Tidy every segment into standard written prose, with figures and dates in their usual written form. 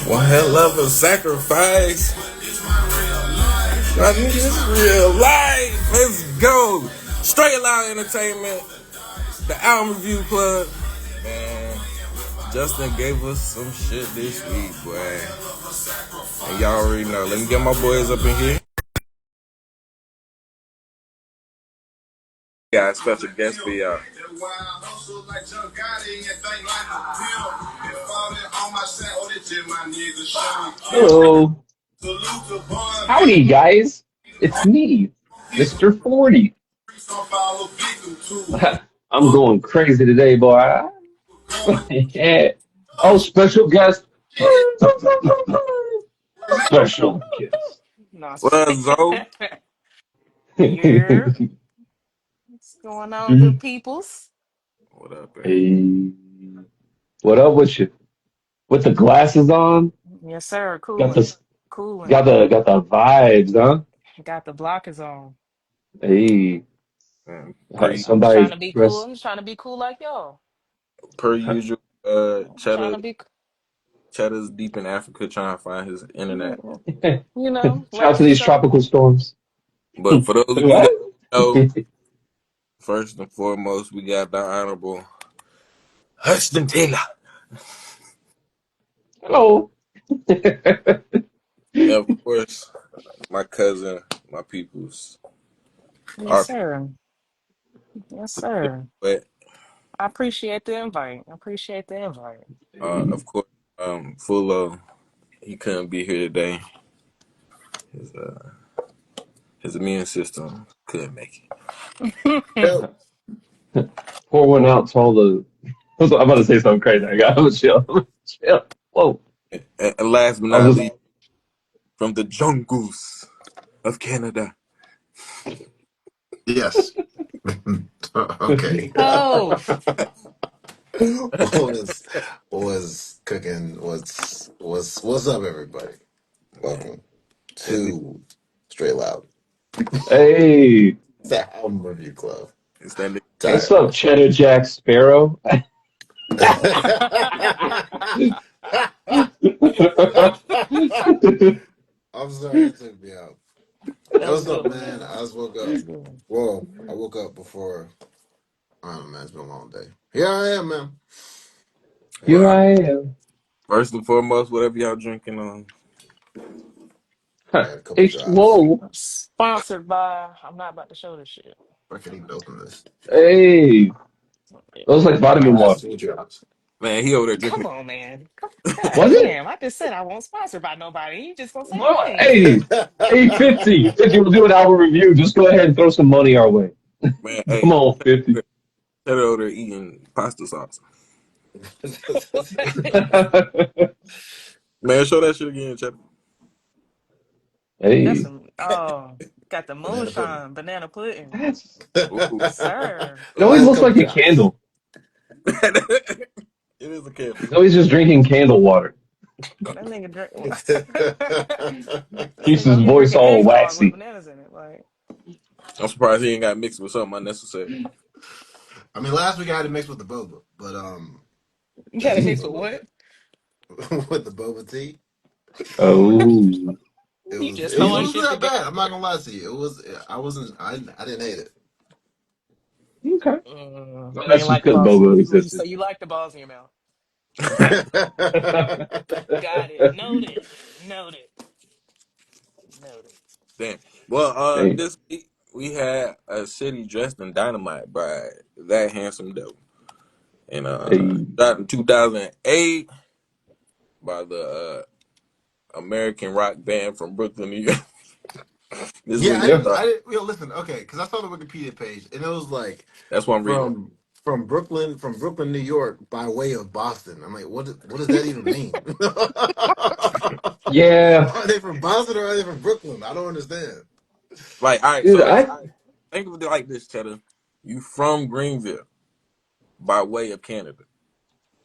One hell of a sacrifice. I think it's real life. Let's go. Straight Loud Entertainment, the album review club. Man, Justin gave us some shit this week, boy. And y'all already know. Let me get my boys up in here. Got a special guest for y'all. Hello. Howdy, guys. It's me, Mr. 40. I'm going crazy today, boy. Yeah. Oh, special guest. Special guest. What up, Zoe? Here. What's going on, good peoples? What up, man? Hey. What up with you? With the glasses on? Yes, sir. Got Cooling. the Cooling. got the vibes, huh? Got the blockers on. Hey. Per, I'm just trying Somebody to be cool. dress. I'm just trying to be cool like y'all. per usual, I'm trying Cheddar to be, Cheddar's deep in Africa trying to find his internet. Shout out to rightfully these so. tropical storms. But for those of you that What? know, first and foremost, we got the Honorable Huston Taylor. Hello. And of course, my cousin, my peoples. Yes, Our sir. Yes, sir. but I appreciate the invite. I appreciate the invite. of course, Fulo, he couldn't be here today. His his immune system couldn't make Yep. Pour one out to all the. I'm about to say something crazy. I got to chill. Chill. Whoa. it. And last but I'll not just. least, from the jungles of Canada. Yes. Okay. Oh, was was cooking? What's up, everybody? Man, Welcome it's to Straight Loud. Hey. It's the album review club. it's that nigga What's Tired. up, Cheddar Jack Sparrow? I'm sorry it took me out. that Hey, was a what's up, good one. man? I just woke That up. was a good one. Well, I woke up before. I don't know, man. It's been a long day. Here I am, man. Here Here I well, am. I am. first and foremost, whatever y'all drinking on. I had a couple drops. H2O. Sponsored by, I'm not about to show this shit. I can't even open this. Hey. Those like vitamin Last water. two drops. Man, he over there Come drinking. on, man. God Was it? damn. I just said I won't sponsor by nobody. You just gonna say Well, names. hey. Hey, 50. 50 will do an album review. Just go ahead and throw some money our way. Man, Come hey, on, 50. Cheddar over there eating pasta sauce. Man, show that shit again, Cheddar. That's Hey. some, oh, got the Banana pudding. moonshine, banana pudding. That's. Ooh. Yes, sir. It always Last looks couple like a drops. candle. It is a candle. He's always just drinking candle water. That nigga drink. That Keeps nigga his out here voice drinking all eggnog with waxy. bananas in it. Like, I'm surprised he ain't got mixed with something unnecessary. I mean, last week I had to mix with the boba, but you got this to week mix was a with little what? bit with the boba tea. Oh. It You was just it throwing wasn't shit that together. bad. I'm not gonna lie to you. It was. I didn't hate it. Okay. You ain't That's just like the because balls. Bobo So existed. you like the balls in your mouth. Got it. Noted. Noted. Noted. Damn. Well, Hey. this week we had a city dressed in dynamite by that handsome devil, and Hey. shot in 2008 by the American rock band from Brooklyn, New York. This Yeah, week, I Yeah. didn't. I didn't. Listen, okay, because I saw the Wikipedia page and it was like that's what I'm reading. from Brooklyn, New York, by way of Boston. I'm like, what does that even mean? Yeah. Are they from Boston or are they from Brooklyn? I don't understand. Like, all right, Dude, so I. think of it like this, Cheddar. You from Greenville by way of Canada.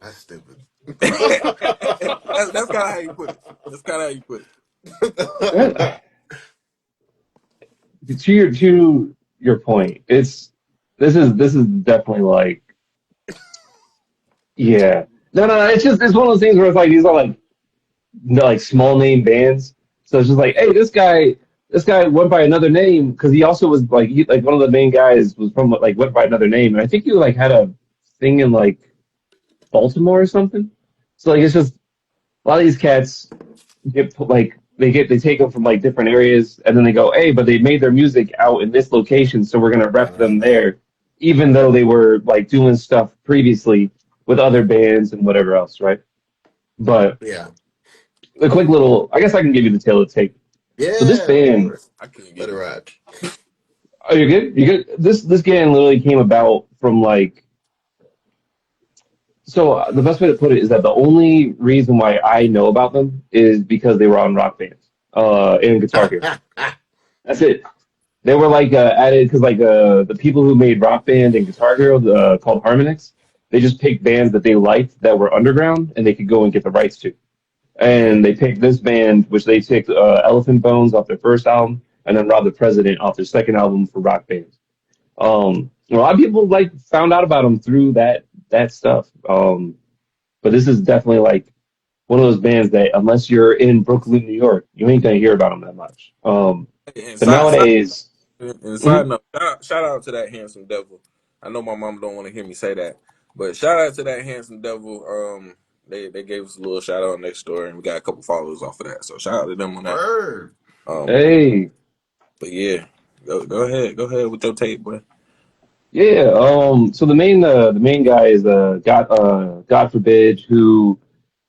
That's stupid. That's kind of how you put it. That's kind of how you put it. That, to your point, it's this is definitely like, yeah. No. It's one of those things where it's like these are like like small name bands. So it's just like, hey, this guy went by another name because he also was like like one of the main guys was from like went by another name, and I think he like had a thing in like Baltimore or something. So like it's just a lot of these cats like they take them from like different areas, and then they go, hey, but they made their music out in this location, so we're gonna rep them there, even though they were like doing stuff previously with other bands and whatever else, right? But Yeah. a quick little, I guess I can give you the tale of tape. So this Yeah, of band, course. I couldn't Let get it it. ride. oh, you're good? You good? This band literally came about from like, so the best way to put it is that the only reason why I know about them is because they were on Rock Band, and Guitar Hero. That's it. They were like added because like the people who made Rock Band and Guitar Hero, called Harmonix, they just picked bands that they liked that were underground and they could go and get the rights to. Hmm. And they picked this band, which they took Elephant Bones off their first album, and then Rob the President off their second album for Rock Band. A lot of people like found out about them through that stuff. But this is definitely like one of those bands that unless you're in Brooklyn, New York, you ain't gonna hear about them that much. And But nowadays, side note, shout out to that handsome devil. I know my mom don't want to hear me say that, but shout out to that handsome devil. They gave us a little shout out next door, and we got a couple followers off of that. So shout out to them on that. Word. Um, hey, but yeah, go ahead with your tape, boy. yeah. So the main guy is God forbid, who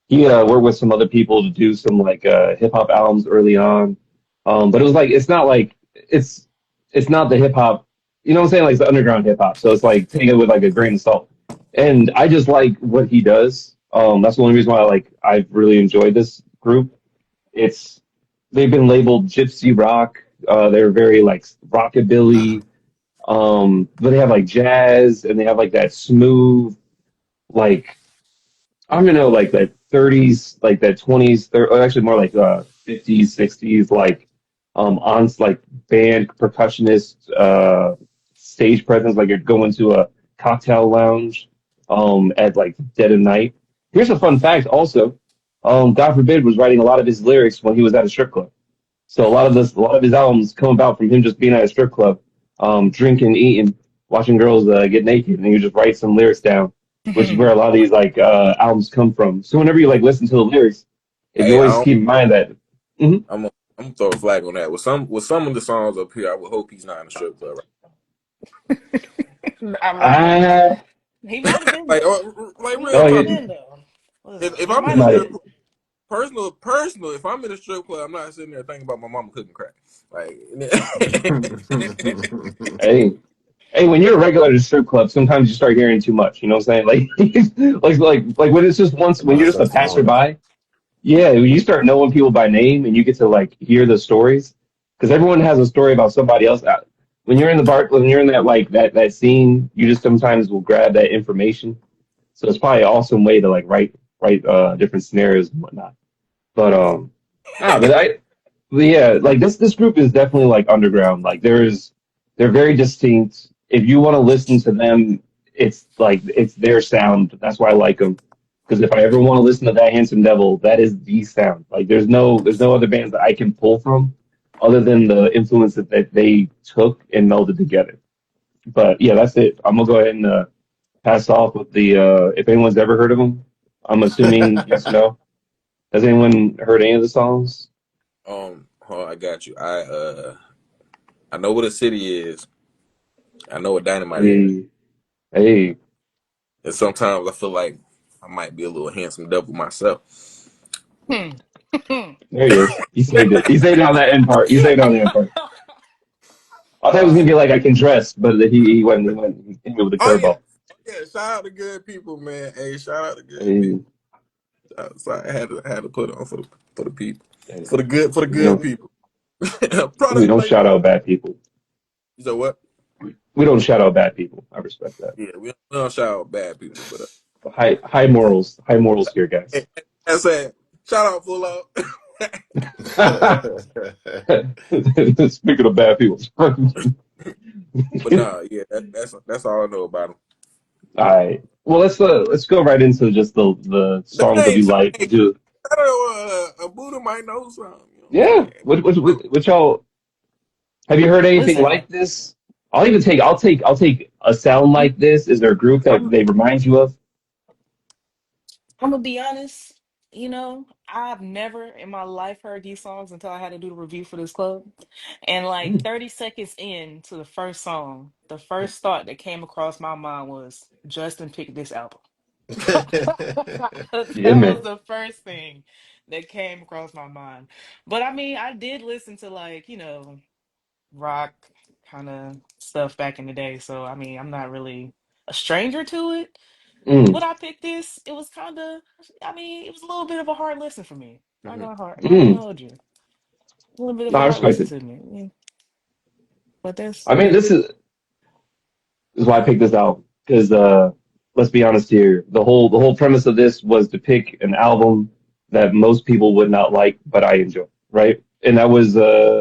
he worked with some other people to do some like hip hop albums early on. But it was like it's not like it's not the hip hop, you know what I'm saying? Like it's the underground hip hop. So it's like take it with like a grain of salt. And I just like what he does. That's the only reason why I've really enjoyed this group. It's they've been labeled gypsy rock. They're very like rockabilly. But they have like jazz and they have like that smooth like I don't even know, like that 30s, like that 20s, or actually more like 50s, 60s, like on like band percussionist stage presence, like you're going to a cocktail lounge at like dead of night. Here's a fun fact also. God forbid was writing a lot of his lyrics when he was at a strip club. So a lot of his albums come about from him just being at a strip club, drinking, eating, watching girls get naked, and you just write some lyrics down, which is where a lot of these like albums come from. So whenever you like listen to the lyrics, if you Hey, always keep in mind that, Mhm. I'm gonna throw a flag on that. With some of the songs up here, I would hope he's not in a strip club. I mean, I he might have been Like, though. like He real oh might have talk. he, been though. Listen, If he I'm he might in a have might strip been. club, personal. If I'm in a strip club, I'm not sitting there thinking about my mama cooking crack. Like, hey hey when you're a regular at a strip club, sometimes you start hearing too much. You know what I'm saying? Like when it's just once when My you're just a testimony. passerby. Yeah, when you start knowing people by name and you get to like hear the stories, because everyone has a story about somebody else. When you're in the bar, when you're in that like that scene, you just sometimes will grab that information. So it's probably an awesome way to like write different scenarios and whatnot. But ah, but yeah, like this group is definitely like underground. Like they're very distinct. If you want to listen to them, it's like it's their sound. That's why I like them. Because if I ever want to listen to that Handsome Devil, that is the sound. Like there's no other bands that I can pull from other than the influence that they took and melded together. But yeah, that's it. I'm gonna go ahead and pass off with the if anyone's ever heard of them. I'm assuming yes or no. Has anyone heard any of the songs? I got you. I know what a city is. I know what Dynamite is. Hey, hey, And sometimes I feel like I might be a little handsome devil myself. Hmm. there he is. He saved it. He saved it on that end part. He saved it on the end part. I thought it was Uh, gonna be like I can dress, but he hit me with a oh yeah, curveball. Shout out to good people, man. Hey, shout out to good people. Hey, So I had to put it on for the people, hey, for the we good don't people. we Product don't shout placement. out bad people. So what? We don't shout out bad people. I respect that. Yeah, we don't shout out bad people, but High morals here, hey, guys. I said shout out full out. Speaking of bad people, But nah, yeah, that's all I know about him. All right. Well, let's go right into just the songs that Hey, we like. hey, Do I don't know, a Buddha might know something. You know what I'm yeah. saying? What y'all have you heard anything Listen, like this? I'll take a sound I'm like this. Is there a group that I'm they remind you of? I'm gonna be honest. I've never in my life heard these songs until I had to do the review for this club. And like Mm, 30 seconds into the first song, the first thought that came across my mind was Justin picked this album. yeah, That was man. the first thing that came across my mind. But I mean, I did listen to like, rock kind of stuff back in the day. So I mean, I'm not really a stranger to it. Mm, When I picked this, it was kind of, I mean, it was a little bit of a hard listen for me. Not gonna mm. hold you. A little bit of No, a I hard respect listen it. to me. Yeah. But that's I mean, this is why I picked this album because let's be honest here. The whole premise of this was to pick an album that most people would not like, but I enjoy, right? And that was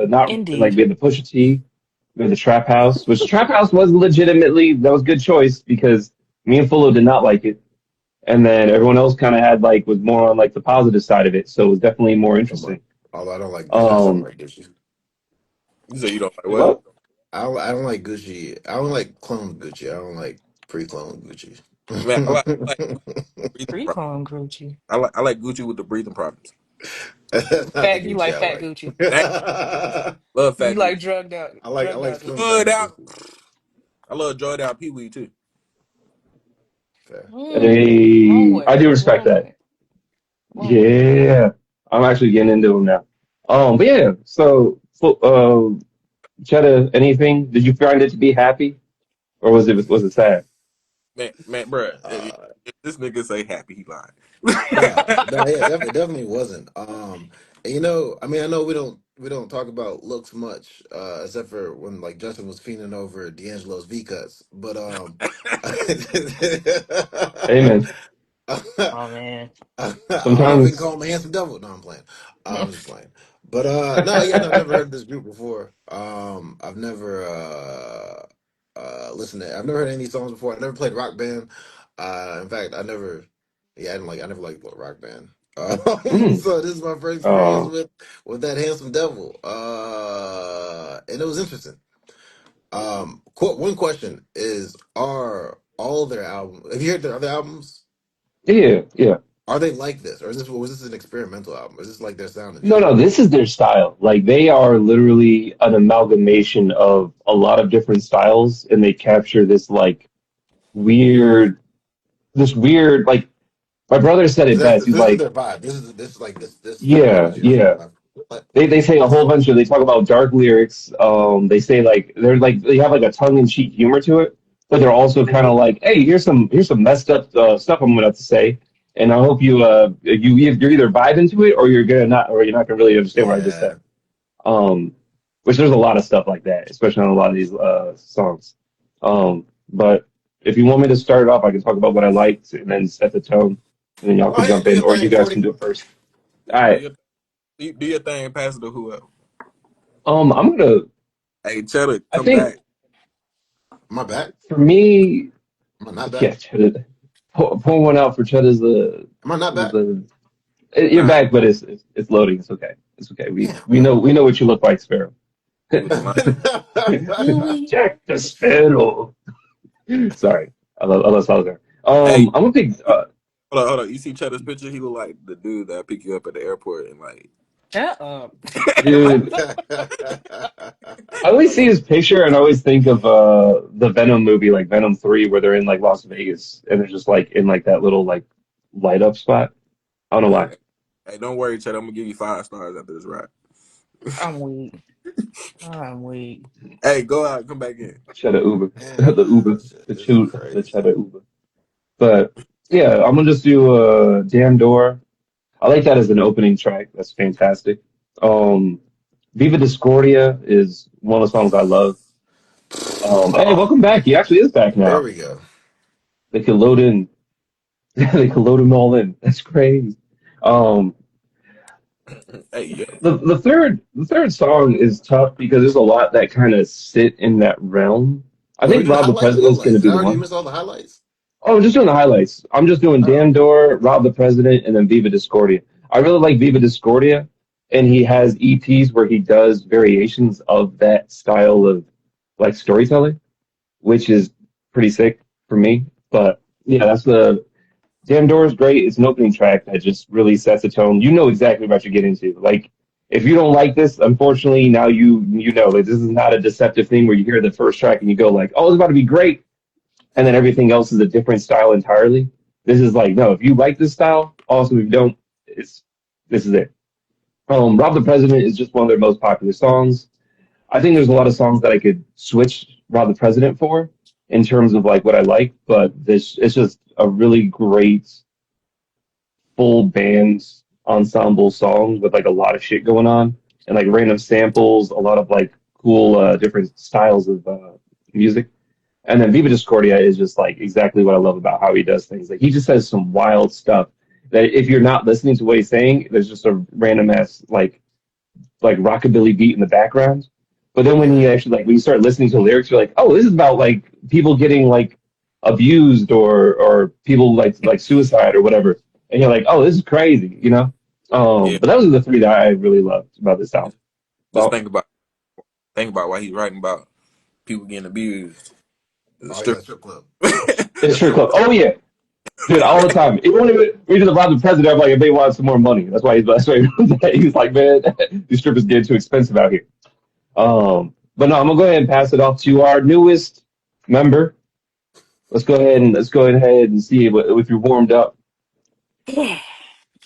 not like indeed. we had the Pusha T, we had the Trap House, which Trap House was legitimately that was a good choice because me and Fullo did not like it, and then everyone else kind of had like was more on like the positive side of it, so it was definitely more interesting. Although I don't like Gucci, I still don't Um, like Gucci. You say you don't like what? what? I don't like Gucci. I don't like clone Gucci. I don't like pre-clone Gucci. Man, I like breathing problems. Recon Gucci. I like Gucci with the breathing problems. That's not the Fat, you Gucci like I fat like. Gucci. Dang, love You Fat like Gucci. drugged out, I drugged like out slim Gucci. Joy fast out. Gucci. I love Joy out Pee Wee too. Fair. Wrong I way. do respect Wrong that. way. Wrong way. Yeah, I'm actually getting into them now. But yeah, so Cheddar, anything? Did you find it to be happy, or was it sad? Man, bruh, Uh, if this nigga say happy, he no, lying. no, yeah, it definitely wasn't. And I mean, I know we don't talk about looks much, except for when like Justin was fiending over D'Angelo's V cuts. But Amen. Oh man. I don't know if we can Sometimes, call him a handsome devil. No, I'm playing. I'm just playing. But no, yeah, no, I've never heard this group before. I've never listened to. I've never heard any songs before. I never played Rock Band. In fact, Yeah, I never liked Rock Band. mm, So this is my first experience uh, with that handsome devil. And it was interesting. One question is: Are all their albums? Have you heard their other albums? yeah, yeah. Are they like this, or was this an experimental album? Is this like their sound in No, no, general? this is their style. Like they are literally an amalgamation of a lot of different styles, and they capture weird, this weird, like my brother said Because it that's best. so He's this is like, their vibe. This like this yeah, energy is yeah. like, They say a whole bunch of they talk about dark lyrics. They say like they have like a tongue in cheek humor to it, but they're also kind of like, hey, here's some messed up stuff I'm gonna have to say, and I hope you're either vibing to it or you're not gonna really understand what I just yeah. said. Um, which there's a lot of stuff like that, especially on a lot of these songs. But if you want me to start it off, I can talk about what I liked and then set the tone, and then y'all Go can ahead, jump do in, your or you thing, guys Shorty. can do it first. All Yeah, right. do your thing, pass it to whoever. I'm gonna. Hey, Cheddar, I come think back. Am I back? for me, Am I not back? yeah, Cheddar, pour one out for Cheddar's Am I not back? the you're Nah, back, but it's loading. It's okay. It's okay. We Damn. we know we know what you look like, Sparrow. he was lying. Do we? Jack the Sparrow. Sorry, I love Salazar. Hey, I'm gonna pick. hold on. You see Cheddar's picture? He look like the dude that pick you up at the airport and like. Shut up. Dude, I always see his picture and I always think of the Venom movie, like Venom 3, where they're in like Las Vegas and they're just like in like that little like light up spot. I don't know why. Hey, hey, don't worry, Cheddar. I'm gonna give you 5 stars after this ride. I'm weak. I'm weak. Hey, go out, come back in. Cheddar Uber, Man, the Uber, this shit, the this is chew, the crazy. Cheddar Uber. But yeah, I'm gonna just do Damn Door. I like that as an opening track. That's fantastic. Um, Viva Discordia is one of the songs I love. Hey, Oh, welcome back. He actually is back there now. we go. They can load in. They can load them all in. That's crazy. Um, Hey, yo. The third song is tough because there's a lot that kind of sit in that realm. I Well, are we think doing Rob the highlights or President's going lowlights? to Did be I the already one. miss all the highlights? Oh, I'm just doing the highlights. I'm just doing Oh, Damn Door, Rob the President, and then Viva Discordia. I really like Viva Discordia, and he has EPs where he does variations of that style of like storytelling, which is pretty sick for me. But yeah, that's the Damn Door is great. It's an opening track that just really sets the tone. You know exactly what you're getting into. Like, if you don't like this, unfortunately, now you know like this is not a deceptive thing where you hear the first track and you go like, "Oh, it's about to be great," and then everything else is a different style entirely. This is like, no, if you like this style, awesome. If you don't, it's this is it. Rob the President is just one of their most popular songs. I think there's a lot of songs that I could switch Rob the President for in terms of like what I like, but this it's just a really great full band ensemble song with like a lot of shit going on and like random samples, a lot of like cool different styles of music. And then Viva Discordia is just like exactly what I love about how he does things. Like he just says some wild stuff that if you're not listening to what he's saying, there's just a random ass like rockabilly beat in the background. But then when you yeah. actually like when you start listening to the lyrics, you're like, oh, this is about like people getting like abused or people like suicide or whatever. And you're like, oh, this is crazy, you know? Yeah. But those are the three that I really loved about this album. Just Well, think about why he's writing about people getting abused. The Oh, he's at strip. a strip club. it's true club. Oh yeah, dude, all the time. Even when we did about the president, I'm like, if they want some more money, that's why he's like, man, these strippers get too expensive out here. But no, I'm gonna go ahead and pass it off to our newest member. Let's go ahead and see if you're warmed up.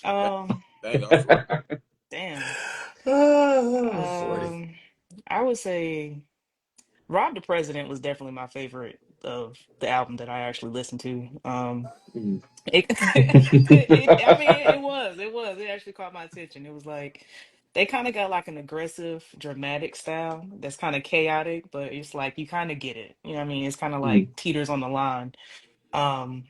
Um, Dang, off the rip. damn. Oh, 40. Um, I would say Rob the President was definitely my favorite of the album that I actually listened to. Mm. I mean, it actually caught my attention. It was like they kind of got like an aggressive, dramatic style that's kind of chaotic, but it's like you kind of get it. You know what I mean? It's kind of Mm. like teeters on the line. Um,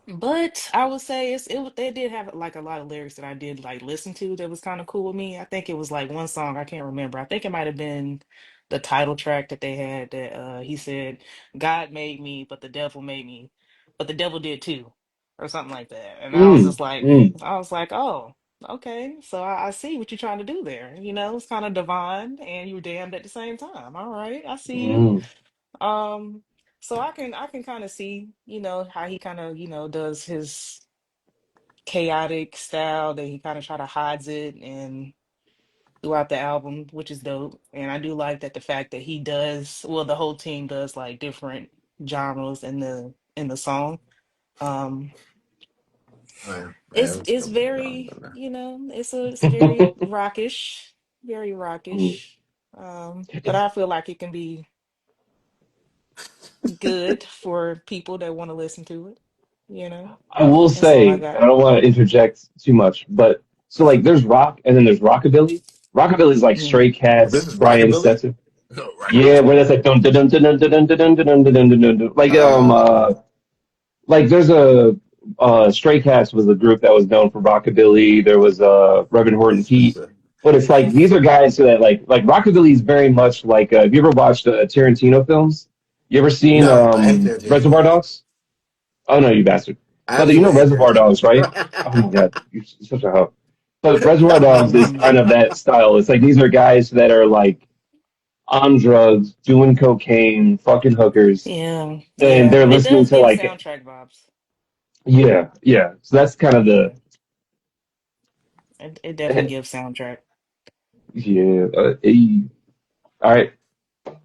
but I would say they did have like a lot of lyrics that I did like listen to that was kind of cool with me. I think it was like one song, I can't remember. I think it might have been the title track that they had that he said, God made me, but the devil made me, but the devil did too, or something like that. And Mm. Mm. I was like, oh, okay. So I see what you're trying to do there. You know, it's kind of divine and you're damned at the same time. All right, I see you. Mm. Um, so I can kind of see, how he kind of, does his chaotic style that he kind of try to hides it and throughout the album, which is dope. And I do like that the fact that he does, well, the whole team does like different genres in the song. Um, Man, man, it's what's it's going on very, there? it's a very rockish, very Mm. rockish. But I feel like it can be good for people that want to listen to it, you know. I will That's all I say, and got. I don't want to interject too much, but so like there's rock and then there's rockabilly. Rockabilly is like Mhm. Stray This Cats, is Brian Rockabilly? Setzer. No, right. Yeah, where that's like dun dun dun dun dun dun dun dun dun dun dun dun dun dun. Uh, Like there's a Stray Cats was a group that was known for rockabilly. There was Reverend Horton it's, it's, Heat, uh, but it's like these are guys that like rockabilly is very much like have you ever watched Tarantino films? You ever seen no, I hate Reservoir Tarantino. Dogs? Oh no, you bastard! I Brother, you know absolutely hate Reservoir Dogs, right? Oh my Tarantino. God, you're such a hoe. But Reservoir Dogs is kind of that style. It's like these are guys that are like on drugs, doing cocaine, fucking hookers, Yeah, and yeah. they're It listening does to give like soundtrack vibes. yeah, yeah. So that's kind of the Yeah, it definitely gives soundtrack. yeah. All right,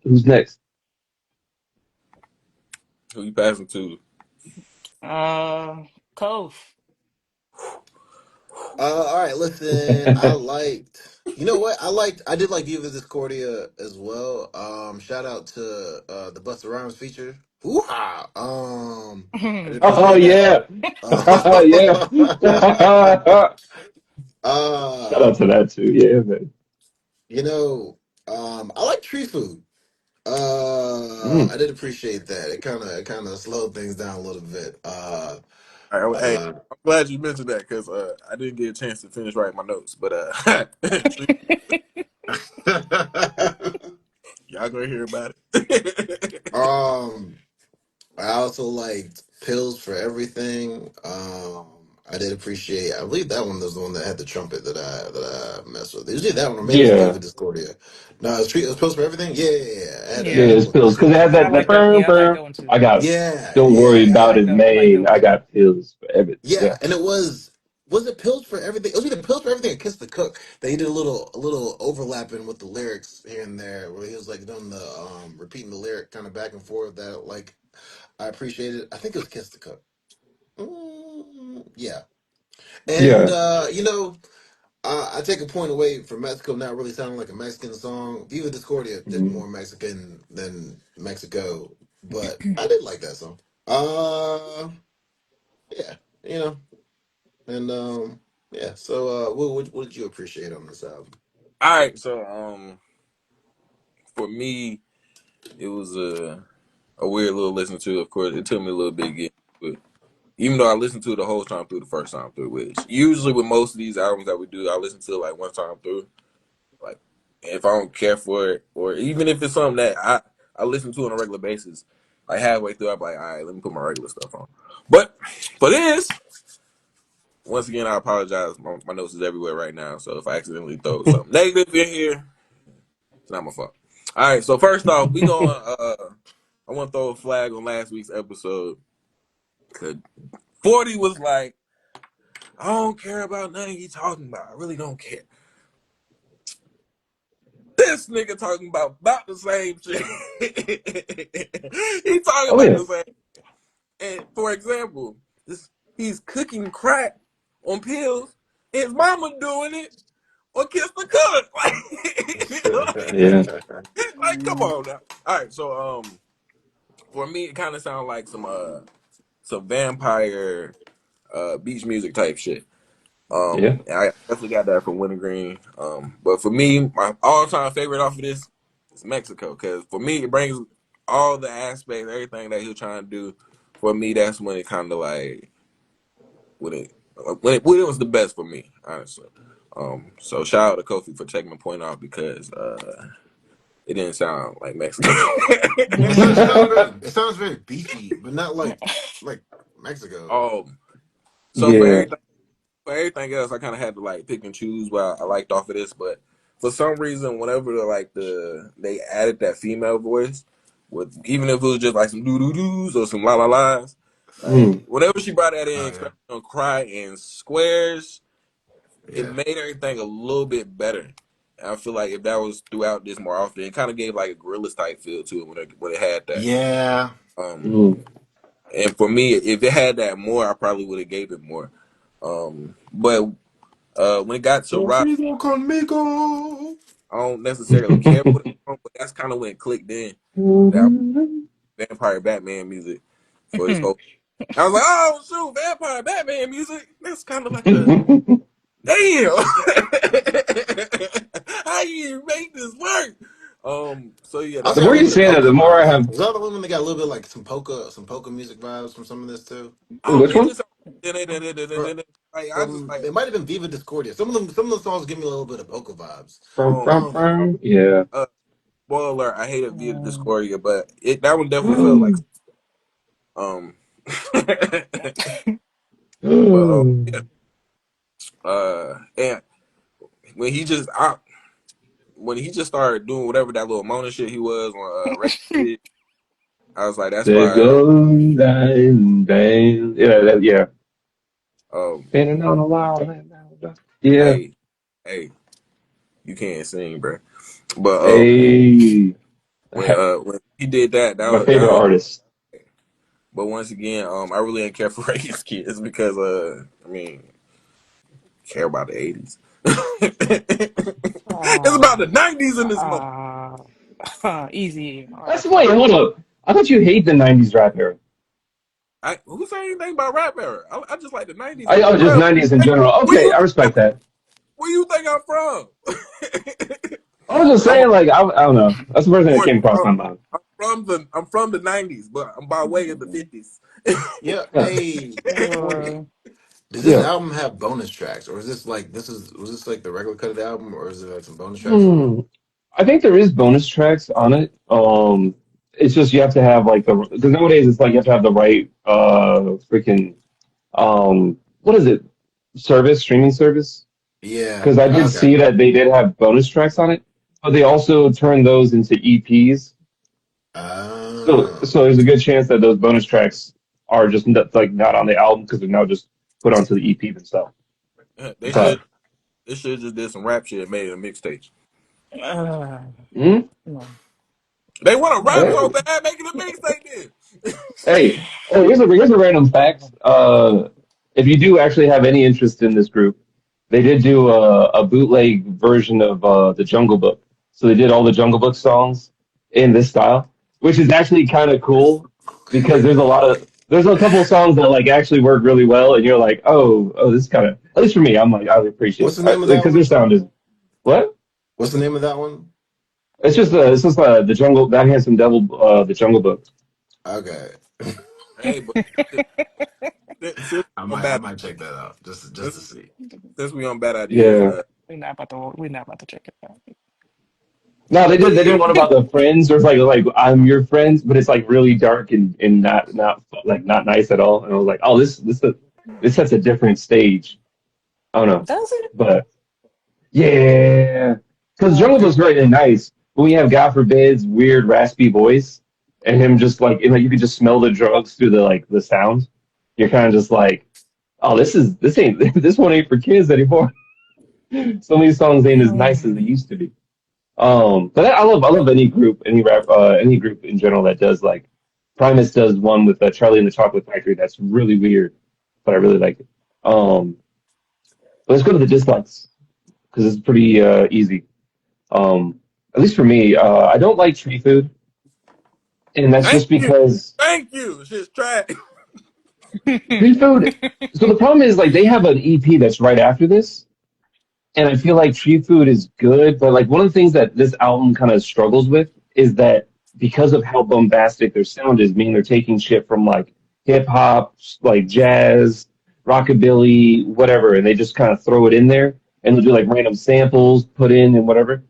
who's next? Who you passing to? Cove. All right, listen, you know what? I did like Viva Discordia as well. Shout out to the Busta Rhymes feature. Hoo-ha! I did Oh appreciate that. yeah, yeah. Shout out uh, to that too. Yeah, man. you know, I like Tree Food. Mm, I did appreciate that. It kind of slowed things down a little bit. All right, hey, Uh, I'm glad you mentioned that because I didn't get a chance to finish writing my notes, but so y'all gonna hear about it. um, I also liked Pills for Everything. I did appreciate. I believe that one was the one that had the trumpet that I messed with. Usually that one, or maybe it was Yeah, Viva Discordia. No, it was Pills for Everything. Yeah, yeah, yeah. yeah, I had Yeah, a it's little pills piece of because it that has one. I that like that. burn Yeah, I like burn. that one too. I got. Yeah, Don't worry I about yeah, like it, that. I like that man. one I too. got pills for everything. yeah. Yeah, And was it Pills for Everything? It was either Pills for Everything or Kiss the Cook. They did a little overlapping with the lyrics here and there, where he was like doing the repeating the lyric kind of back and forth. That like I appreciated. I think it was Kiss the Cook. Yeah, and yeah, I take a point away from Mexico not really sounding like a Mexican song. Viva Discordia did mm, more Mexican than Mexico, but I did like that song. Yeah, you know, and yeah. So, what did you appreciate on this album? All right, so for me, it was a weird little listen to. Of course, it took me a little bit to get into it. Even though I listened to it the whole time through the first time through, which usually with most of these albums that we do, I listen to it like one time through. Like if I don't care for it, or even if it's something that I listen to on a regular basis, like halfway through, I'm like, all right, let me put my regular stuff on. But for this, once again, I apologize. My notes is everywhere right now, so if I accidentally throw something negative in here, it's not my fault. All right, so first off, we going I want to throw a flag on last week's episode. 'Cause 40 was like, I don't care about nothing you talking about. I really don't care. This nigga talking about the same shit. He talking oh about yeah, the same. And for example, he's cooking crack on pills. His mama doing it or kiss the cook. yeah, Like, come on now. All right, so for me, it kind of sounds like some vampire beach music type shit. yeah, I definitely got that from Wintergreen. But for me, my all-time favorite off of this is Mexico, because for me, it brings all the aspects, everything that he was trying to do. For me, that's when it kind of like when it was the best for me, honestly. So shout out to Kofi for taking my point off because it didn't sound like Mexico. It sounds very beachy, but not like Mexico. um, so yeah. for everything else, I kind of had to like pick and choose what I liked off of this. But for some reason, whenever they added that female voice, with even if it was just like some doo doo doos or some la la las, like Mm, whenever she brought that in, Oh yeah, especially on Cry and Squares, it yeah, made everything a little bit better. And I feel like if that was throughout this more often, it kind of gave like a Gorillaz type feel to it when it had that. yeah. Um, mm. and for me, if it had that more, I probably would have gave it more. But when it got to Rock, Conmigo, conmigo. I don't necessarily care for the song, but that's kind of when it clicked in that Vampire Batman music for this whole. I was like, oh shoot, Vampire Batman music. That's kind of like a damn. How you make this work? So yeah, I'll that's The say a more kind little you of bit of say that, the polka more I vibes. have. There's other women that got a little bit like some polka music vibes from some of this too. I don't Which know. one? This like I just From like it might have been Viva Discordia. Some of the songs give me a little bit of polka vibes. um Yeah. uh spoiler alert, I hated Via Discordia, but that one definitely felt like um but yeah. And when he just I, when he just started doing whatever that little Mona shit he was on Record, I was like, that's They're fire. going down, down. Yeah, yeah. Um, Spinning on a wire. Yeah. hey, hey, you can't sing, bro. But Hey, when he did that, my favorite was. artist. But once again, I really didn't care for Reagan's kids because I mean, care about the '80s. It's about the Oh, '90s in this month. uh, easy. That's wait, hold up. I thought you hate the '90s rap era. Who say anything about rap era? I just like the '90s, Oh, just bro. '90s in Hey, general. where Okay, you I respect that. where you think I'm from? I was just I'm saying, like, I don't know. That's the first thing that born. came across I'm, my mind. I'm from the '90s, but I'm by way of the '50s. Yeah. Hey, Cordy, Uh, does this Yeah. album have bonus tracks, or is this like was this like the regular cut of the album, or is there like some bonus tracks on it? Hmm. I think there is bonus tracks on it. It's just you have to have like the because nowadays it's like you have to have the right freaking what is it service streaming service Yeah. because I did Okay. see that they did have bonus tracks on it, but they also turned those into EPs. So Oh. there's a good chance that those bonus tracks are just like not on the album because they're now just put onto the EP themselves. They But should they should just did some rap shit and made it a mixtape. uh, mm, no, They want to rap no. so hey, bad, making a mixtape then. hey, oh, here's a random fact. If you do actually have any interest in this group, they did do a bootleg version of the Jungle Book. So they did all the Jungle Book songs in this style, which is actually kind of That's cool because crazy. there's a couple songs that like actually work really well, and you're like, oh, this kind of at least for me, I'm like I appreciate What's the name of that because their one? sound is what? What's the name of that one? It's just the Jungle that Handsome Devil the Jungle Book. Okay. Hey, but since we on I bad might check that out just since, to see. since we on bad ideas, Yeah. We're not about to check it out. No, they did one please. about the friends. Or it's like I'm your friends, but it's like really dark and not nice at all. And I was like, oh, this sets a different stage. I don't know, Does it? but yeah, because Oh, Jungle okay. Book's great and nice, but we have God forbid's weird raspy voice and him just like and like you could just smell the drugs through the like the sound. You're kind of just like, oh, this ain't this one ain't for kids anymore. Some of these songs ain't as nice as they Mm. used to be. But I love any group, any rap, any group in general that does like Primus does one with Charlie and the Chocolate Factory that's really weird, but I really like it. Um, but let's go to the dislikes because it's pretty easy. At least for me, I don't like tree food, and that's Thank just you, because thank you. Shit's trash. tree food. So the problem is like they have an EP that's right after this, and I feel like Tree Food is good, but like one of the things that this album kind of struggles with is that because of how bombastic their sound is, meaning they're taking shit from like hip hop, like jazz, rockabilly, whatever, and they just kind of throw it in there and they'll do like random samples put in and whatever.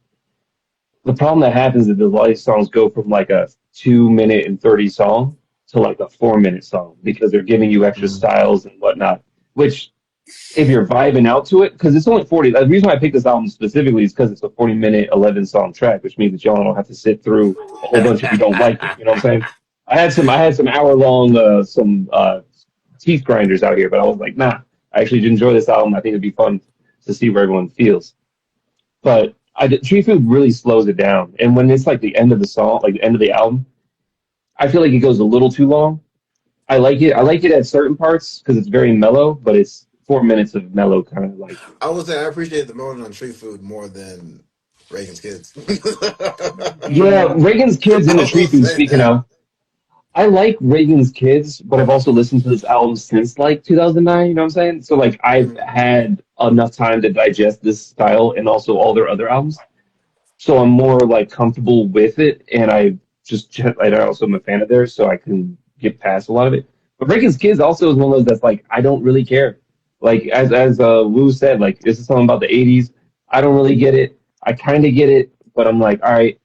The problem that happens is that a lot of these songs go from like a 2 minute and 30 song to like a 4 minute song because they're giving you extra Mhm. styles and whatnot, which if you're vibing out to it, because it's only 40. The reason why I picked this album specifically is because it's a 40-minute, 11 song track, which means that y'all don't have to sit through a whole bunch if you don't like it. You know what I'm saying? I had some hour long, some teeth grinders out here, but I was like, nah, I actually did enjoy this album. I think it'd be fun to see where everyone feels. But Tree Food really slows it down. And when it's like the end of the song, like the end of the album, I feel like it goes a little too long. I like it. I like it at certain parts because it's very mellow, but it's 4 minutes of mellow kind of like I would say I appreciate the moaning on tree food more than Reagan's kids. yeah, Mm. Reagan's Kids I into Tree will Food. say Speaking that. of, I like Reagan's Kids, but I've also listened to this album since like 2009. You know what I'm saying? So like I've Mhm. had enough time to digest this style and also all their other albums. So I'm more like comfortable with it, and I also am a fan of theirs, so I can get past a lot of it. But Reagan's Kids also is one of those that's like I don't really care. Like as Wu said, like this is something about the '80s. I don't really get it. I kind of get it, but I'm like, all right.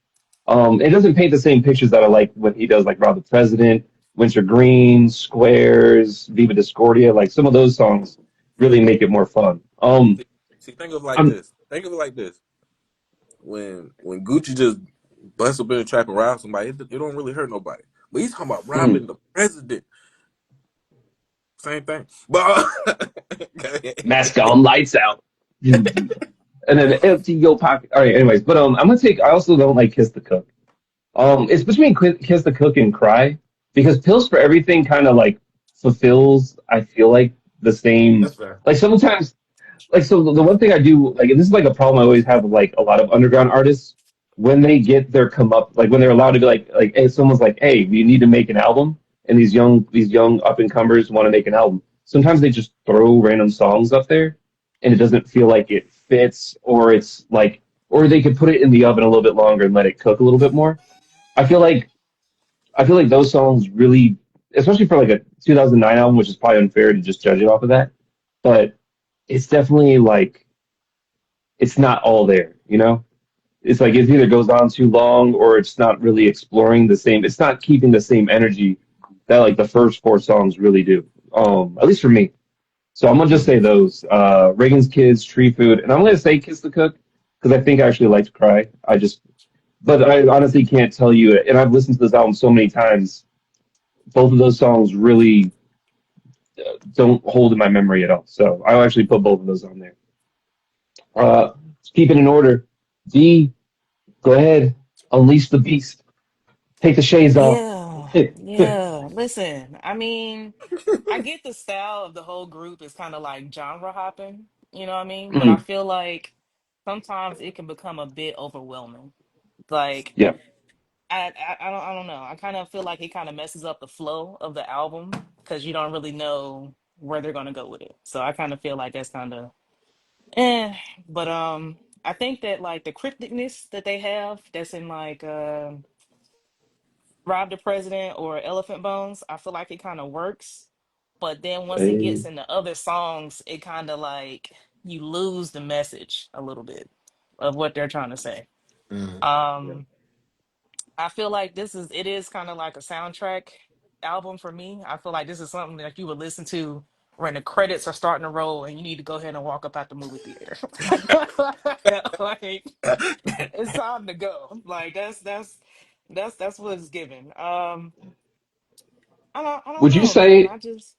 It doesn't paint the same pictures that I like when he does like Rob the President, Winter Green, Squares, Viva Discordia. Like some of those songs really make it more fun. See, see, think of it like I'm this. Think of it like this. When Gucci just busts up in the trap and robs somebody, it don't really hurt nobody. But he's talking about mm, robbing the president. Same thing. But mask on, lights out. And then empty your pocket. All right, anyways, but I'm gonna take. I also don't like Kiss the Cook. It's between Kiss the Cook and Cry because Pills for Everything kind of like fulfills. I feel like the same. That's fair. Like sometimes, like so the one thing I do like and this is like a problem I always have with like a lot of underground artists when they get their come up like when they're allowed to be like hey someone's like hey we need to make an album and these young up and comers want to make an album sometimes they just throw random songs up there and it doesn't feel like it fits or it's like or they could put it in the oven a little bit longer and let it cook a little bit more. I feel like I feel like those songs really especially for like a 2009 album, which is probably unfair to just judge it off of that. But it's definitely like it's not all there, you know? It's like it either goes on too long or it's not really exploring the same, it's not keeping the same energy that like the first four songs really do. At least for me. So I'm gonna just say Mhm. those. Reagan's Kids, Tree Food, and I'm gonna say Kiss the Cook because I think I actually like to cry. But I honestly can't tell you, and I've listened to this album so many times. Both of those songs really don't hold in my memory at all. So I'll actually put both of those on there. Keep it in order. D, go ahead, unleash the beast. Take the shades off. Yeah, yeah. Listen, I mean, I get the style of the whole group is kind of like genre hopping, you know what I mean? But I Mm, feel like sometimes it can become a bit overwhelming. Like yeah. I don't know. I kind of feel like it kind of messes up the flow of the album because you don't really know where they're gonna go with it. So I kind of feel like that's kind of eh. But I think that like the crypticness that they have that's in like Rob the President or Elephant Bones, I feel like it kind of works. But then once it Hey. gets into other songs, it kind of like you lose the message a little bit of what they're trying to say. Mhm. Yeah. Um, I feel like it is kind of like a soundtrack album for me. I feel like this is something that you would listen to when the credits are starting to roll and you need to go ahead and walk up out the movie theater. Like it's time to go. Like that's what it's given. I don't Would you know, man. say? I just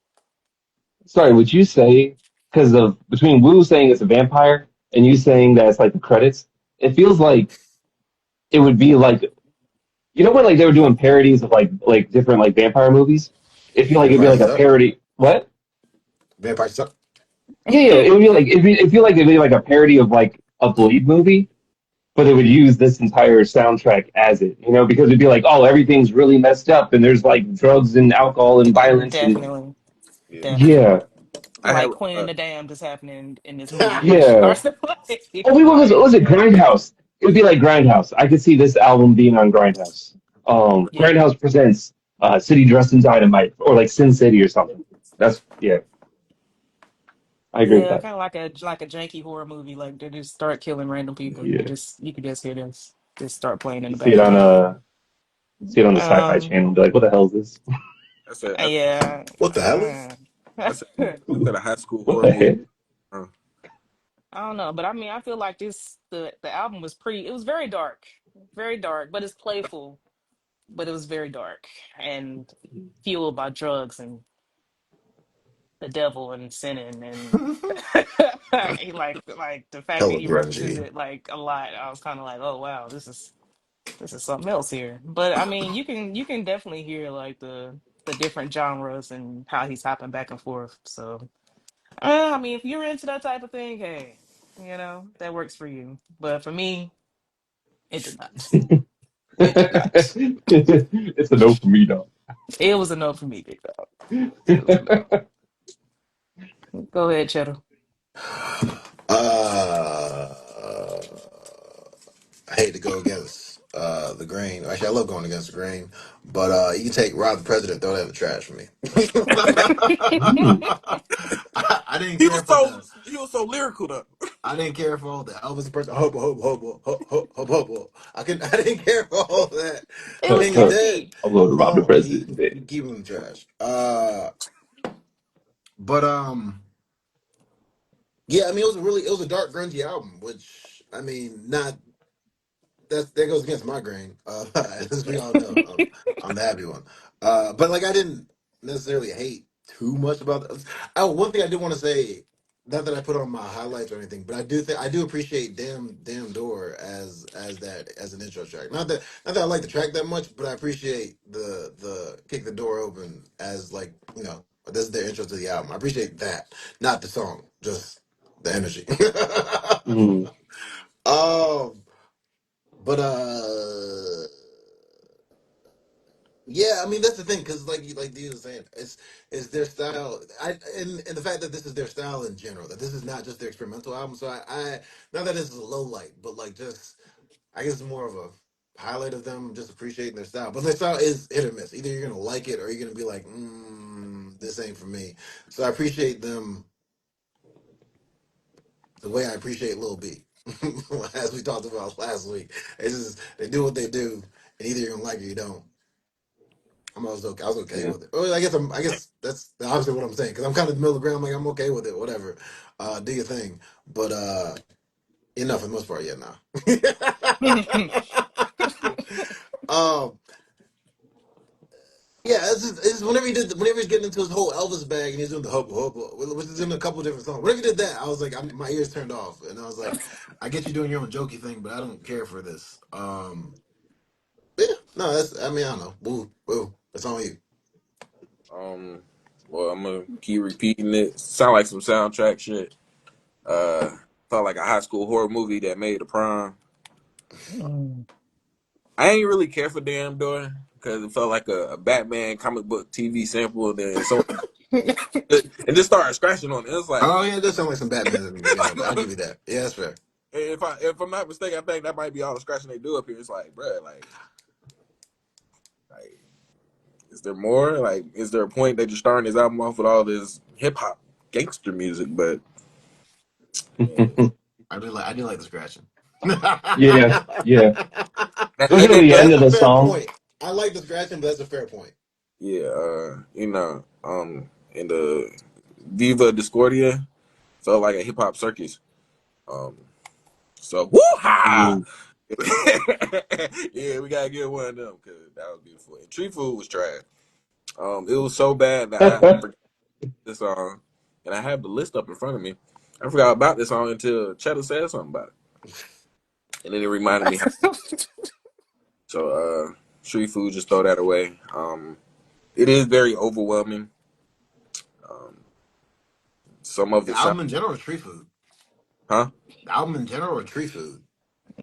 Sorry, would you say because of between Wu saying it's a vampire and you saying that it's like the credits, it feels like it would be like you know when like they were doing parodies of like different like vampire movies? It feel like it'd be Vampires like a suck. parody. What? Vampires suck. Yeah, yeah. It would be like it feel like it'd be like a parody of like a Bleed movie, but they would use this entire soundtrack as it, you know, because it'd be like, oh, everything's really messed up and there's like drugs and alcohol and violence and definitely, Yeah, yeah, definitely. I have. Like Queen and the Damned is happening in this movie when it yeah. starts to play. Oh, wait, what Like, was it? Grindhouse. It would be like Grindhouse. I could see this album being on Grindhouse. yeah. Grindhouse presents City Dressed in Dynamite or like Sin City or something. That's yeah, I agree with Yeah, that. kind of like a janky horror movie. Like they just start killing random people. Yeah, You could just hear this just start playing in you the background. see it on the Sci-Fi Um, Channel and be like, what the hell is this? I said. yeah. What the hell is? I said. I said a high school What horror the movie. heck? Uh, I don't know, but I mean, I feel like the album was pretty. It was very dark, but it's playful. But it was very dark and fueled by drugs and the devil and sinning and like the fact that Hella he references grungy. it like a lot. I was kind of like, oh wow, this is something else here. But I mean, you can definitely hear like the different genres and how he's hopping back and forth. So I mean, if you're into that type of thing, hey, that works for you. But for me, it did not. It did not. It's a no for me, dog. It was a no for me, big dog. It was a no. Go ahead, Cheddar. Uh, I hate to go against the grain. Actually, I love going against the grain, but you can take Rob the President, throw that in the trash for me. Mm. I didn't care for the. he was so lyrical though. I didn't care for all the Elvis person. Hobo, hobo, hobo, hobo, hobo, hobo. I didn't care for all that. It The was King is I'm dead. catchy. going to rob the president. Keep him in the trash. But yeah. I mean, it was a dark, grungy album, which I mean, not that goes against my grain. As we all know, I'm the happy one. But like I didn't necessarily hate too much about this. Oh, one thing I do want to say, not that I put on my highlights or anything, but I do appreciate Damn Door as an intro track. Not that I like the track that much, but I appreciate the Kick the Door Open as like, this is their intro to the album. I appreciate that. Not the song, just the energy. Mm. um but yeah, I mean that's the thing because like you was saying, it's their style. And the fact that this is their style in general, that this is not just their experimental album. So I not that this is a low light, but like just I guess it's more of a highlight of them just appreciating their style. But their style is hit or miss. Either you're gonna like it or you're gonna be like, this ain't for me. So I appreciate them the way I appreciate Lil B. As we talked about last week. It's just they do what they do, and either you're gonna like it or you don't. I was okay Yeah. with it. Well, I guess that's the opposite of what I'm saying because I'm kind of the middle of the ground. Like I'm okay with it, whatever. Do your thing, but enough for the most part. Yeah, now. um, yeah, it's whenever he's getting into his whole Elvis bag and he's doing the hub hub, which is in a couple different songs. Whenever he did that, I was like, my ears turned off, and I was like, I get you doing your own jokey thing, but I don't care for this. Yeah, no, that's I mean I don't know. Woo, woo, that's on you. Um, well, I'm gonna keep repeating it. Sound like some soundtrack shit. Uh, Felt like a high school horror movie that made the prom. Mm. I ain't really care for Damn Door because it felt like a Batman comic book TV sample, and then someone and just started scratching on it. It was like, Oh yeah, it does sound like some Batman in the I beginning. I'll know. give you that. Yeah, that's fair. If I'm not mistaken, I think that might be all the scratching they do up here. It's like, bruh, like, is there more? Like, is there a point that you're starting this album off with all this hip hop gangster music? But man, I do like the scratching. Yeah, yeah. that Especially did the that. end That's of a the fair song. point. I like the scratching, but that's a fair point. Yeah, in the Viva Discordia felt like a hip hop circus. Um, so woo ha! Mm. Yeah, we gotta get one of them because that was beautiful. And Tree Food was trash. It was so bad that I forgot this song, and I have the list up in front of me. I forgot about this song until Cheddar said something about it, and then it reminded me. So, Tree Food, just throw that away. It is very overwhelming. Um, some of The it sound, album in general is tree food. huh? The album in general or tree food.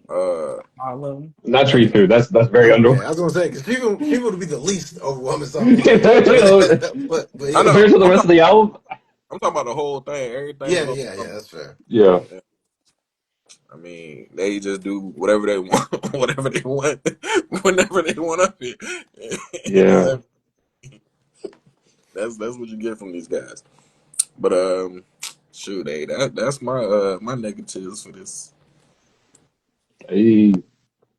Uh, All of them. Not Tree okay. Food. That's very Oh, okay, under. I was gonna say because tree food would be the least overwhelming song on it, Compared but I yeah, know. to the rest of the album. I'm talking about the whole thing, everything yeah, on yeah, the yeah. album. That's fair. Yeah. Yeah. I mean, they just do whatever they want, whatever they want, whenever they want up here. Yeah. Anytime. That's what you get from these guys. But shoot, hey, that's my negatives for this. Hey,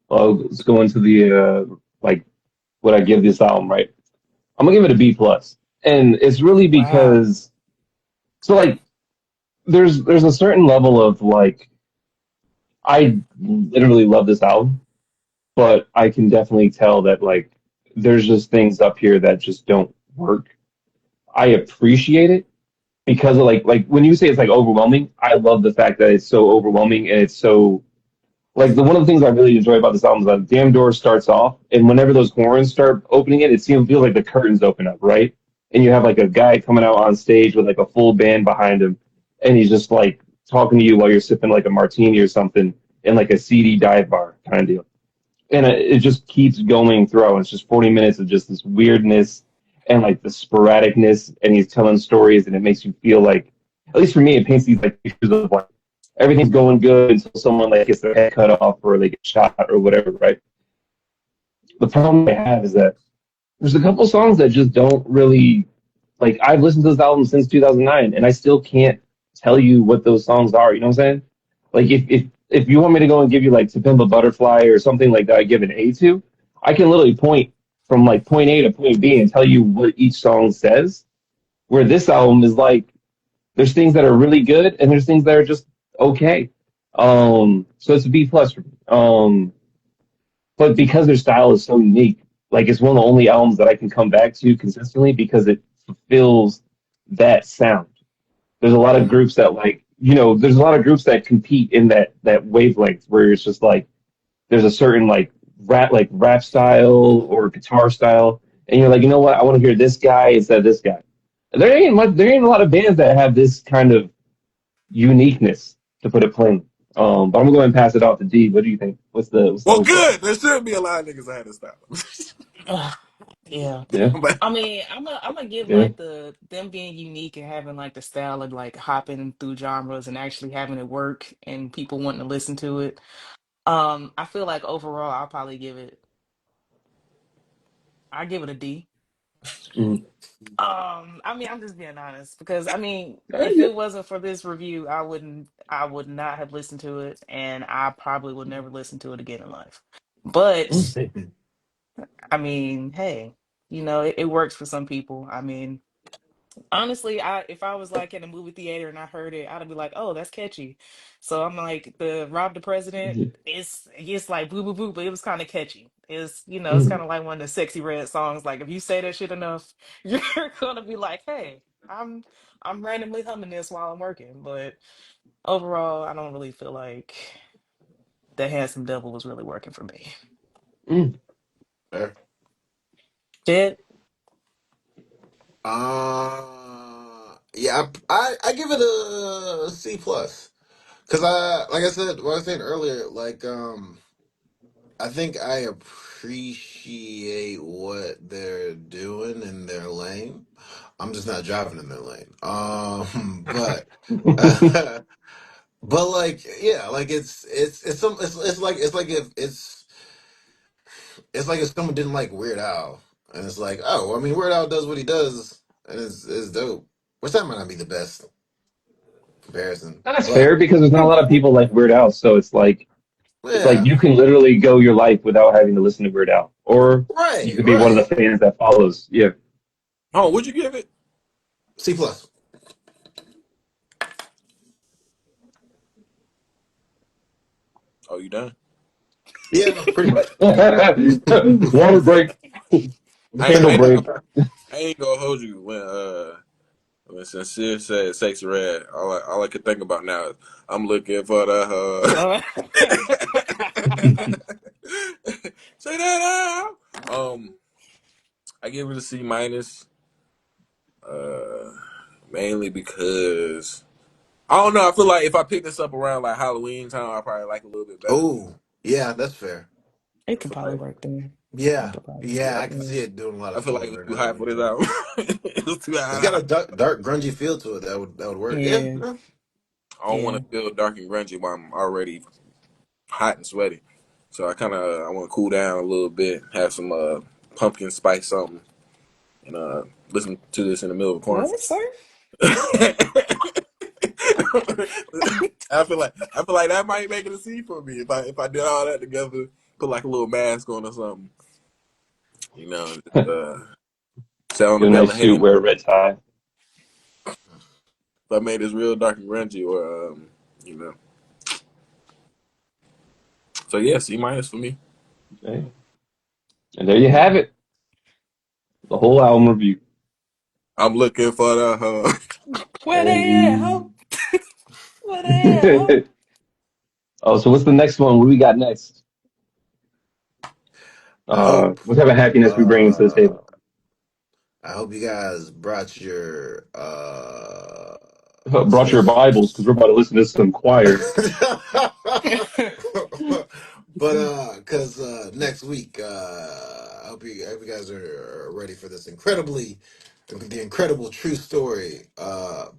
well, let's go into the like what I give this album, right? I'm gonna give it a B plus. And it's really Wow. because so like there's a certain level of like I literally love this album, but I can definitely tell that like there's just things up here that just don't work. I appreciate it because of like when you say it's like overwhelming, I love the fact that it's so overwhelming and it's so like the one of the things I really enjoy about this album is that Damn Door starts off, and whenever those horns start opening it, feels like the curtains open up, right? And you have like a guy coming out on stage with like a full band behind him, and he's just like talking to you while you're sipping like a martini or something in like a seedy dive bar kind of deal. And it just keeps going through. It's just 40 minutes of just this weirdness and like the sporadicness, and he's telling stories, and it makes you feel like, at least for me, it paints these like pictures of like everything's going good until someone like gets their head cut off or they get shot or whatever, right? The problem I have is that there's a couple songs that just don't really like. I've listened to this album since 2009, and I still can't tell you what those songs are. You know what I'm saying? Like if you want me to go and give you like To Pimp a Butterfly or something like that, I give an A to. I can literally point from like point A to point B and tell you what each song says. Where this album is like there's things that are really good and there's things that are just okay. So it's a B plus for me. But because their style is so unique, like it's one of the only albums that I can come back to consistently because it fulfills that sound. There's a lot of Mm. groups that there's a lot of groups that compete in that wavelength where it's just like there's a certain like rap style or guitar style, and you're like, you know what, I want to hear this guy instead of this guy. There ain't a lot of bands that have this kind of uniqueness, to put it plain. But I'm gonna go ahead and pass it off to D. What do you think? What's the Well, overall? good. There should be a lot of niggas that had to stop. Ugh, yeah. Yeah, But I mean, I'm gonna give yeah, like them being unique and having like the style of like hopping through genres and actually having it work and people wanting to listen to it. I feel like overall I'll probably give it. I give it a D. Mm. I mean, I'm just being honest because I mean, if Yeah. it wasn't for this review, I would not have listened to it, and I probably would never listen to it again in life. Mm. But I mean, hey, it works for some people. I mean, honestly, I if I was like in a movie theater and I heard it, I'd be like, "Oh, that's catchy." So I'm like, the Rob the President, it's like boo boo boo, but it was kind of catchy. It's Mm. kind of like one of the Sexy Red songs. Like if you say that shit enough, you're gonna be like, "Hey, I'm randomly humming this while I'm working." But overall, I don't really feel like the Handsome Devil was really working for me. Mm. Fair. Did Yeah, I give it a C plus because I like I said what I was saying earlier, like I think I appreciate what they're doing in their lane. I'm just not driving in their lane. But but like yeah, like it's like if it's like if someone didn't like Weird Al and it's like oh I mean Weird Al does what he does and it's dope. Which that might not be the best comparison, That's but fair because there's not a lot of people like Weird Al, so it's like yeah, you can literally go your life without having to listen to Weird Al, or you right, could be one of right. the fans that follows. Yeah. Oh, would you give it? C plus. Oh, you done? Yeah, pretty much. Water break, I ain't, candle I ain't, break. I ain't gonna hold you when Sincere said "Sex Red." All I could think about now is I'm looking for the uh, say that out. I give it a C minus. Uh, Mainly because I don't know. I feel like if I pick this up around like Halloween time, I probably like it a little bit better. Oh, yeah, that's fair. it I could feel probably like work there. It Yeah, could probably work. yeah, yeah, I can Yeah. see it doing a lot I of feel like flow it was during too high for Halloween this time. album. It was too It's got high. a dark, grungy feel to it. That would work. Yeah, Yeah. yeah. I don't want Yeah. to feel dark and grungy while I'm already hot and sweaty. So I want to cool down a little bit, have some pumpkin spice something, and listen to this in the middle of a What, cornfield. sir? I feel like that might make it a C for me if I did all that together, put like a little mask on or something, just, sat on the Get a bed of nice suit, hay. wear a red tie. If I made this real dark and grungy, or you know, so yeah, C minus for me. Okay. And there you have it, the whole album review. I'm looking for the Where they at, Hey. ho? Where they at, ho? Oh, so what's the next one? What do we got next? I hope. What type of happiness we bring into the Uh, table? I hope you guys brought your Brought your Bibles because scripts. we're about to listen to some choir. But cause next week I hope you guys are ready for this the incredible true story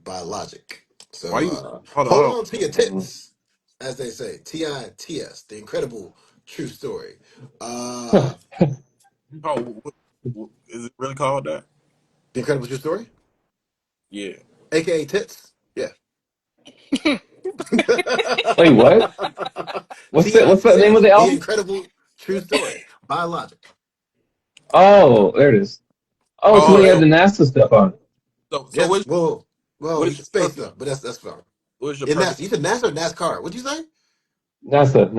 by Logic. why So you hold on, hold hold on. on to your Mm. tits, as they say. TITS, the incredible true story. Uh Oh, is it really called that? the incredible true story? Yeah. AKA tits. Yeah. Wait, what? What's the name of TITS, the the album? incredible true story by Logic. Oh, there it is. Oh, so Oh, they Yeah. had the so NASA stuff on. so Yeah. Well, what he is your spaced purpose? stuff, but that's fine. What is your In purpose? NASA, you said NASA or NASCAR? What'd you say? NASA.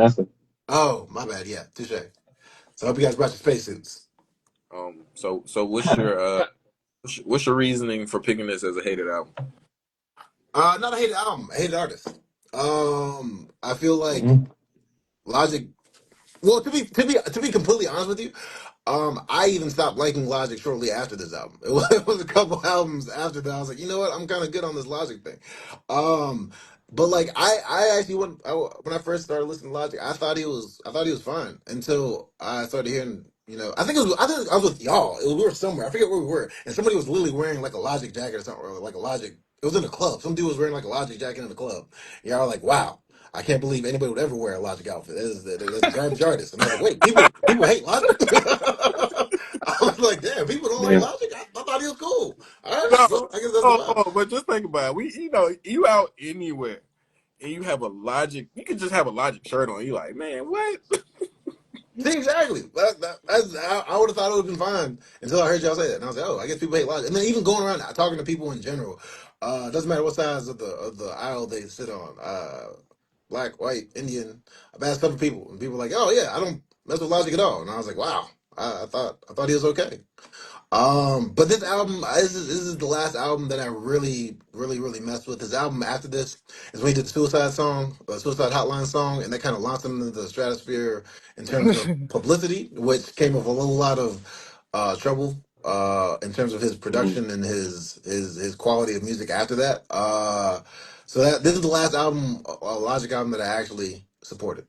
Oh, my bad. Yeah, touche. So I hope you guys brought your spacesuits. So what's your reasoning for picking this as a hated album? Not a hated album, a hated artist. I feel like Mhm. Logic. Well, to be completely honest with you, I even stopped liking Logic shortly after this album. It was a couple albums after that. I was like, you know what, I'm kind of good on this Logic thing. Um, but like I actually when I first started listening to Logic, I thought he was fine until I started hearing I think I was with y'all. We were somewhere. I forget where we were, and somebody was literally wearing like a Logic jacket or something, or like a Logic. It was in a club. Some dude was wearing like a Logic jacket in the club. Y'all were like, "Wow, I can't believe anybody would ever wear a Logic outfit. That's a garbage artist." And I was like, "Wait, people hate Logic." I was like, "Damn, people don't like Yeah. Logic. I thought he was cool." All right, No, well, I guess that's the no, vibe. no, but just think about it. You out anywhere and you have a Logic. You can just have a Logic shirt on. You like, man, what? See, exactly. I would have thought it would have been fine until I heard y'all say that, and I was like, "Oh, I guess people hate Logic." And then even going around talking to people in general, it doesn't matter what size of the aisle they sit on, black, white, Indian. I've asked a couple people, and people were like, "Oh yeah, I don't mess with Logic at all," and I was like, "Wow, I thought he was okay." But this album, this is the last album that I really messed with. His album after this is when he did the Suicide Hotline song, and that kind of launched him into the stratosphere in terms of publicity, which came with a little lot of trouble in terms of his Mm. production and his quality of music after that. So that this is the last album, Logic album that I actually supported.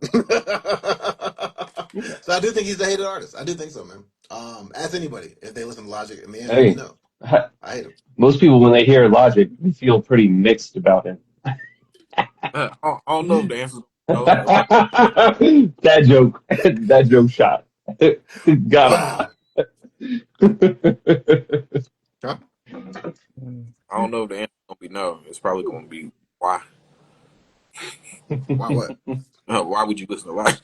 Okay. So I do think he's a hated artist. I do think so, man. Ask anybody if they listen to Logic, and the answer will be Hey, no. I hate him. most people when they hear Logic, they feel pretty mixed about him. I don't know if the answer is no. That joke, that joke shot. Got Wow. Huh? I don't know if the answer is gonna be no. It's probably gonna be why. Wow. What? him. Why would you listen to Logic?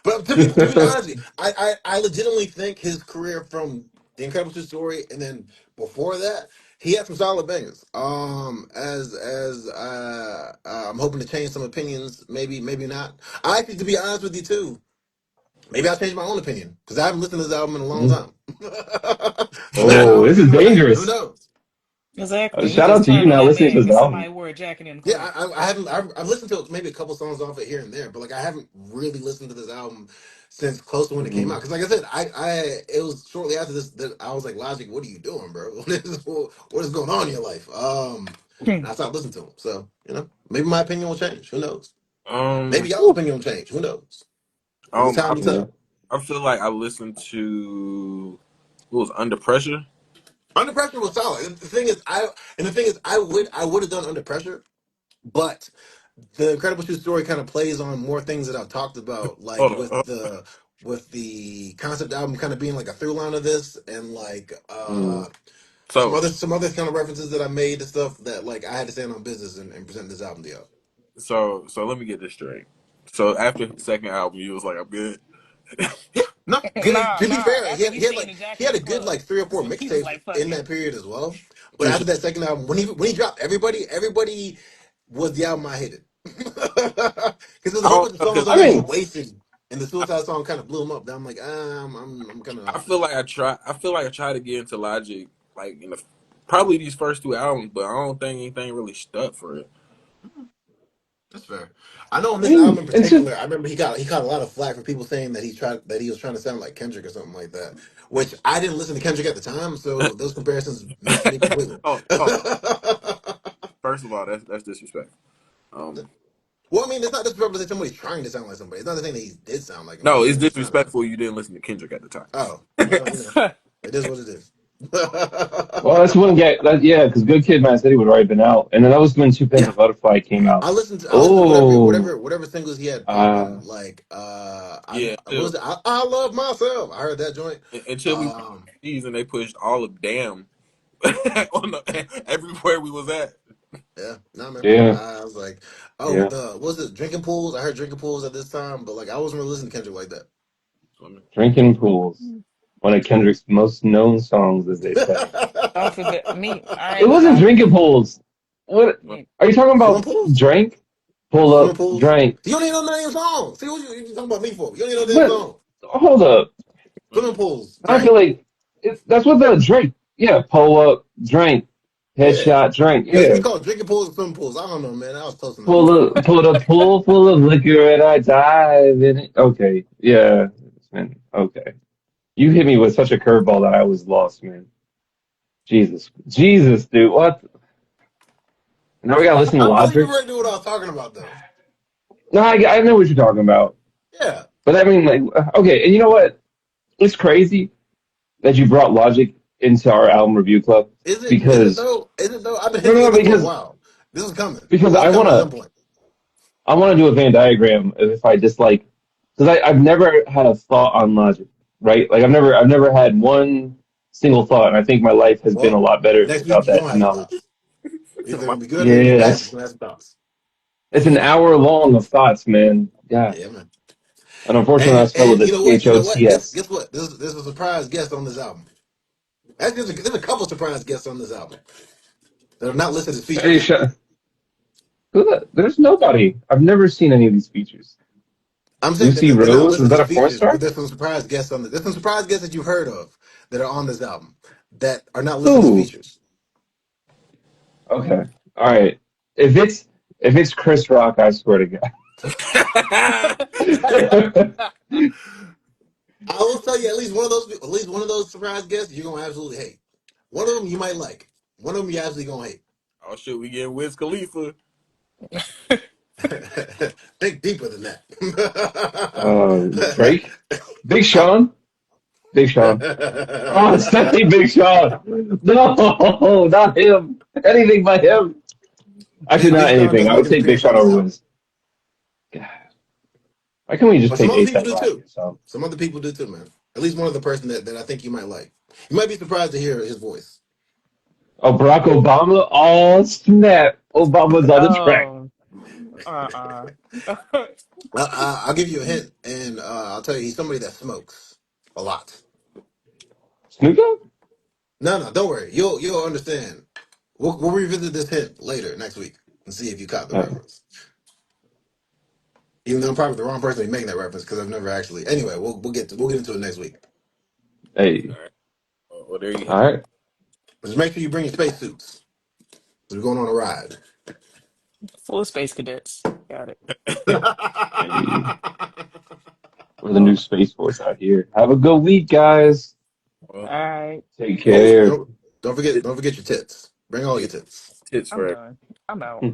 But to be honest, I legitimately think his career from The Incredible True Story and then before that, he had some solid bangers. I'm hoping to change some opinions, maybe not. I actually, to be honest with you too, maybe I'll change my own opinion because I haven't listened to this album in a long time. Oh, So this is who dangerous. knows? Exactly. You Shout just out to you turned on not that listening to name this and album. somebody wore a jacket in the Yeah, club. I haven't. I've listened to maybe a couple songs off it here and there, but like I haven't really listened to this album since close to when it came out. Mm. Because like I said, I it was shortly after this that I was like, Logic, what are you doing, bro? What is going on in your life? And I stopped listening to him. So maybe my opinion will change. Who knows? Maybe y'all's Whew. opinion will change. Who knows? Only time I will Yeah. tell. I feel like I listened to what was Under Pressure. Under Pressure was solid. And the thing is, I would have done Under Pressure, but the Incredible True Story kind of plays on more things that I've talked about, like Hold on. with the concept album kind of being like a through line of this, and like Mm. some So other some other kind of references that I made to stuff that like I had to stand on business and present this album to y'all. so let me get this straight. So after his second album, you was like, I'm good. Yeah, no. Nah, To be nah. fair, he After had, we he had seen like the he jacket had in a the good club, like 3 or 4 he was mixtapes like, "Fuck in it." that period as well. But after that second album, when he dropped everybody was the album I hated because there's a I whole don't bunch of know because songs on I there he mean, wasted, and the Suicide song kind of blew him up. That I'm like, I'm kind I of feel like I feel like I tried to get into Logic like in the probably these first two albums, but I don't think anything really stuck for it. that's fair. I know on I this album mean, in it's just particular, I remember he caught a lot of flack for people saying that he was trying to sound like Kendrick or something like that. Which I didn't listen to Kendrick at the time, so those comparisons missed me completely. Oh, first of all, that's disrespect. Um, Well, I mean, it's not disrespectful that somebody's trying to sound like somebody. It's not the thing that he did sound like him. It's no, just it's saying he's trying to. disrespectful. You didn't listen to Kendrick at the time. Oh, well, it is what it is. well, that's when yeah, because Good Kid, Mad City would already been out, and then that was when Two Pimp Yeah, a Butterfly came out. I listened to whatever Oh, whatever whatever singles he had uh, popping. Like, I Yeah, what was it? I love myself. I heard that joint. until we went Um, overseas and they pushed all of Damn on everywhere we was at. yeah, nah, man. yeah, I was like, oh, yeah. what was it Drinking Pools? I heard Drinking Pools at this time, but like I wasn't really listening to Kendrick like Drinking Pools, one of Kendrick's most known songs, as they say. Don't that. forget me. I It ain't gonna wasn't lie. Drinking Pools. What are you talking Swimming about? pools? Drink, pull Swimming up, pools? drink. You don't even know the damn song. See what you talking about me for? You don't even know the damn But song. hold up, Swimming pools, I drink. feel like that's what the drink. Yeah, pull up, drink, Yeah. headshot, drink. We Yeah. call it drinking pools and swimming pools. I don't know, man. I was close enough. Pull a pool full of liquor and I dive in it. Okay, yeah, man. Okay, you hit me with such a curveball that I was lost, man. Jesus, dude, what? Now we gotta listen to I thought you Logic. already knew what I was talking about, though. No, I know what you're talking about, Yeah. But I mean, like, okay, and you know what? It's crazy that you brought Logic into our album review club Is it? Is it because though? Is it though? I've been no, hitting no, you no, up for a while. This is coming. because It's coming at some point. I want to do a Venn diagram of if I dislike because I've never had a thought on Logic, right? Like I've never had one single thought, and I think my life has been a Well, lot better next week without you're that gonna have some knowledge. thoughts. Either they're My gonna be good or they're gonna be Yeah, bad, but you're gonna have some thoughts. it's an hour long of thoughts, man. Yeah, Yeah, man. and unfortunately, I was filled with And the you know what? You know what? THOTS. Guess what? There's a surprise guest on this album. Actually, there's a couple surprise guests on this album that are not listed as Hey, features. there's nobody. I've never seen any of these features. I'm saying Lucy that they're not Rose, is listed that as a porn features, but star? there's some surprise guests on the. There's some surprise guests that you've heard of that are on this album that are not listed as Who? features. Okay, all right. If it's Chris Rock, I swear to God. I will tell you at least one of those surprise guests you're gonna absolutely hate. One of them you might like. One of them you're absolutely gonna hate. oh shit, we getting Wiz Khalifa. Think deeper than that. Drake, Big Sean, Big Sean. Oh, it's definitely Big Sean. No, not him. Anything but him. Actually, not Big Sean anything. does I make would an take Big appearance on Sean this over album, Wiz. Why can't we just but some take other people ASAP do Rocky too. or something? Some other people do too, man. At least one other person that I think you might like. You might be surprised to hear his voice. Oh, Barack Obama. Oh, snap. Obama's on the track. Oh, uh-uh. I'll give you a hint, and I'll tell you he's somebody that smokes a lot. Snoop Dogg? No, no, don't worry. You'll understand. We'll revisit this hint later next week and see if you caught the Uh, reference. Even though I'm probably the wrong person to be making that reference because I've never actually. Anyway, we'll get into it next week. hey, All right. Well, there you have all right. But just make sure you bring your spacesuits. We're going on a ride. Full of space cadets. Got it. Hey, we're the new it. Space Force out here. Have a good week, guys. All Well, right. Take Oh, care. don't forget your tits. Bring all your tits. tits I'm forever. done. I'm out.